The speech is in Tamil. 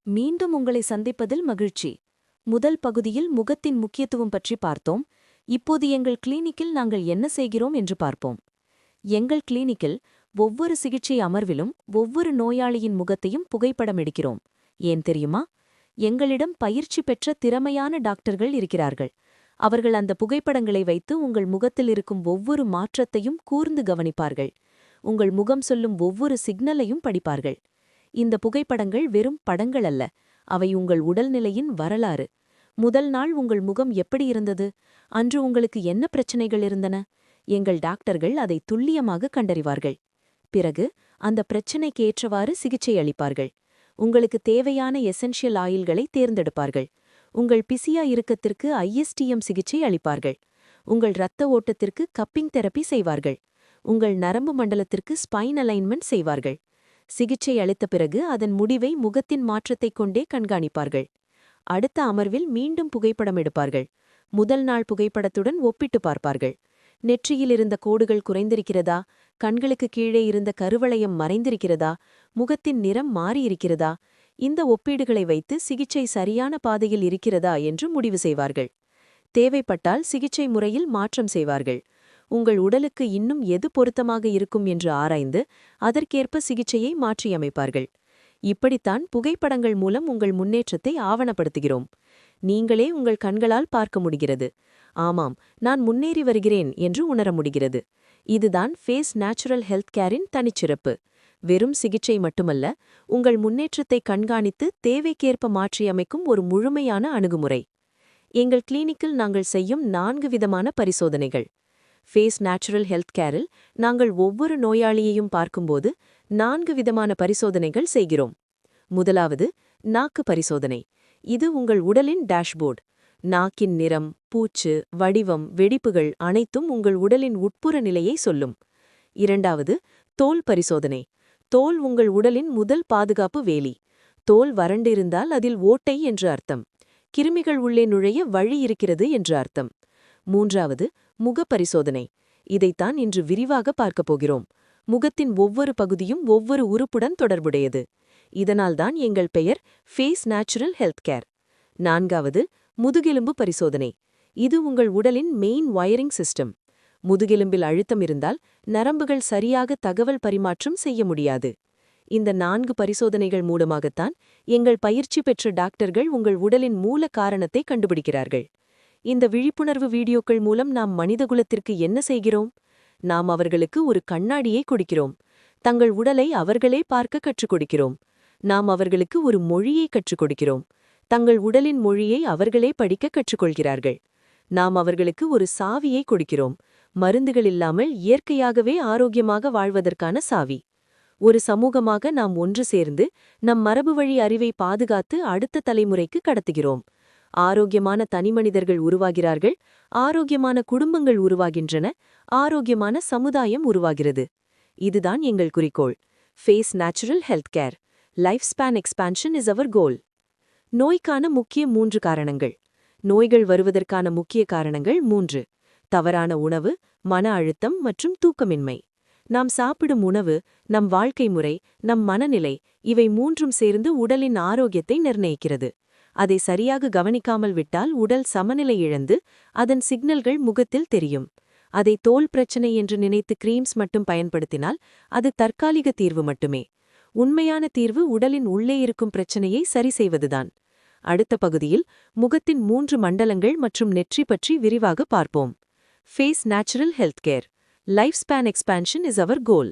மீண்டும் உங்களை சந்திப்பதில் மகிழ்ச்சி. முதல் பகுதியில் முகத்தின் முக்கியத்துவம் பற்றி பார்த்தோம். இப்போது எங்கள் கிளினிக்கில் நாங்கள் என்ன செய்கிறோம் என்று பார்ப்போம். எங்கள் கிளினிக்கில் ஒவ்வொரு சிகிச்சை அமர்விலும் ஒவ்வொரு நோயாளியின் முகத்தையும் புகைப்படம் எடுக்கிறோம். ஏன் தெரியுமா? எங்களிடம் பயிற்சி பெற்ற திறமையான டாக்டர்கள் இருக்கிறார்கள். அவர்கள் அந்த புகைப்படங்களை வைத்து உங்கள் முகத்தில் இருக்கும் ஒவ்வொரு மாற்றத்தையும் கூர்ந்து கவனிப்பார்கள். உங்கள் முகம் சொல்லும் ஒவ்வொரு சிக்னலையும் படிப்பார்கள். இந்த புகைப்படங்கள் வெறும் படங்கள் அல்ல, அவை உங்கள் உடல்நிலையின் வரலாறு. முதல் நாள் உங்கள் முகம் எப்படி இருந்தது? அன்று உங்களுக்கு என்ன பிரச்சனைகள் இருந்தன? எங்கள் டாக்டர்கள் அதை துல்லியமாக கண்டறிவார்கள். பிறகு அந்த பிரச்சினைக்கு ஏற்றவாறு சிகிச்சை அளிப்பார்கள். உங்களுக்கு தேவையான எசென்ஷியல் ஆயில்களை தேர்ந்தெடுப்பார்கள். உங்கள் பிசியா இறுக்கத்திற்கு ISTM சிகிச்சை அளிப்பார்கள். உங்கள் இரத்த ஓட்டத்திற்கு கப்பிங் தெரப்பி செய்வார்கள். உங்கள் நரம்பு மண்டலத்திற்கு ஸ்பைன் அலைன்மெண்ட் செய்வார்கள். சிகிச்சை அளித்த பிறகு அதன் முடிவை முகத்தின் மாற்றத்தைக் கொண்டே கண்காணிப்பார்கள். அடுத்த அமர்வில் மீண்டும் புகைப்படம் எடுப்பார்கள். முதல் நாள் புகைப்படத்துடன் ஒப்பிட்டு பார்ப்பார்கள். நெற்றியில் இருந்த கோடுகள் குறைந்திருக்கிறதா? கண்களுக்கு கீழே இருந்த கருவளையம் மறைந்திருக்கிறதா? முகத்தின் நிறம் மாறியிருக்கிறதா? இந்த ஒப்பீடுகளை வைத்து சிகிச்சை சரியான பாதையில் இருக்கிறதா என்று முடிவு செய்வார்கள். தேவைப்பட்டால் சிகிச்சை முறையில் மாற்றம் செய்வார்கள். உங்கள் உடலுக்கு இன்னும் எது பொருத்தமாக இருக்கும் என்று ஆராய்ந்து அதற்கேற்ப சிகிச்சையை மாற்றியமைப்பார்கள். இப்படித்தான் புகைப்படங்கள் மூலம் உங்கள் முன்னேற்றத்தை ஆவணப்படுத்துகிறோம். நீங்களே உங்கள் கண்களால் பார்க்க முடிகிறது. ஆமாம், நான் முன்னேறி வருகிறேன் என்று உணர முடிகிறது. இதுதான் ஃபேஸ் நேச்சுரல் ஹெல்த் கேரின் தனிச்சிறப்பு. வெறும் சிகிச்சை மட்டுமல்ல, உங்கள் முன்னேற்றத்தை கண்காணித்து தேவைக்கேற்ப மாற்றியமைக்கும் ஒரு முழுமையான அணுகுமுறை. எங்கள் கிளினிக்கில் நாங்கள் செய்யும் 4 விதமான பரிசோதனைகள். ஃபேஸ் நேச்சுரல் ஹெல்த் கேரில் நாங்கள் ஒவ்வொரு நோயாளியையும் பார்க்கும்போது 4 விதமான பரிசோதனைகள் செய்கிறோம். முதலாவது நாக்கு பரிசோதனை. இது உங்கள் உடலின் டேஷ்போர்டு. நாக்கின் நிறம், பூச்சு, வடிவம், வெடிப்புகள் அனைத்தும் உங்கள் உடலின் உட்புற நிலையை சொல்லும். இரண்டாவது தோல் பரிசோதனை. தோல் உங்கள் உடலின் முதல் பாதுகாப்பு வேலி. தோல் வறண்டிருந்தால் அதில் ஓட்டை என்று அர்த்தம். கிருமிகள் உள்ளே நுழைய வழி இருக்கிறது என்று அர்த்தம். மூன்றாவது முக பரிசோதனை. இதைத்தான் இன்று விரிவாக பார்க்கப் போகிறோம். முகத்தின் ஒவ்வொரு பகுதியும் ஒவ்வொரு உறுப்புடன் தொடர்புடையது. இதனால்தான் எங்கள் பெயர் ஃபேஸ் நேச்சுரல் ஹெல்த் கேர். நான்காவது முதுகெலும்பு பரிசோதனை. இது உங்கள் உடலின் மெயின் வயரிங் சிஸ்டம். முதுகெலும்பில் அழுத்தம் இருந்தால் நரம்புகள் சரியாக தகவல் பரிமாற்றம் செய்ய முடியாது. இந்த 4 பரிசோதனைகள் மூலமாகத்தான் எங்கள் பயிற்சி பெற்ற டாக்டர்கள் உங்கள் உடலின் மூல காரணத்தை கண்டுபிடிக்கிறார்கள். இந்த விழிப்புணர்வு வீடியோக்கள் மூலம் நாம் மனிதகுலத்திற்கு என்ன செய்கிறோம்? நாம் அவர்களுக்கு ஒரு கண்ணாடியை கொடுக்கிறோம். தங்கள் உடலை அவர்களே பார்க்க கற்றுக் கொடுக்கிறோம். நாம் அவர்களுக்கு ஒரு மொழியை கற்றுக் கொடுக்கிறோம். தங்கள் உடலின் மொழியை அவர்களே படிக்க கற்றுக்கொள்கிறார்கள். நாம் அவர்களுக்கு ஒரு சாவியை கொடுக்கிறோம். மருந்துகள் இல்லாமல் இயற்கையாகவே ஆரோக்கியமாக வாழ்வதற்கான சாவி. ஒரு சமூகமாக நாம் ஒன்று சேர்ந்து நம் மரபுவழி அறிவை பாதுகாத்து அடுத்த தலைமுறைக்கு கடத்துகிறோம். ஆரோக்கியமான தனிமனிதர்கள் உருவாகிறார்கள். ஆரோக்கியமான குடும்பங்கள் உருவாகின்றன. ஆரோக்கியமான சமுதாயம் உருவாகிறது. இதுதான் எங்கள் குறிக்கோள். Face natural health care. Life span expansion is our goal. நோய்க்கான முக்கிய 3 காரணங்கள். நோய்கள் வருவதற்கான முக்கிய காரணங்கள் 3. தவறான உணவு, மன அழுத்தம் மற்றும் தூக்கமின்மை. நாம் சாப்பிடும் உணவு, நம் வாழ்க்கை முறை, நம் மனநிலை, இவை 3ம் சேர்ந்து உடலின் ஆரோக்கியத்தை நிர்ணயிக்கிறது. அதை சரியாக கவனிக்காமல் விட்டால் உடல் சமநிலை இழந்து அதன் சிக்னல்கள் முகத்தில் தெரியும். அதை தோல் பிரச்சனை என்று நினைத்து கிரீம்ஸ் மட்டும் பயன்படுத்தினால் அது தற்காலிக தீர்வு மட்டுமே. உண்மையான தீர்வு உடலின் உள்ளே இருக்கும் பிரச்சனையை சரி செய்வதுதான். அடுத்த பகுதியில் முகத்தின் 3 மண்டலங்கள் மற்றும் நெற்றி பற்றி விரிவாக பார்ப்போம். Face natural health care. Life span expansion is our goal.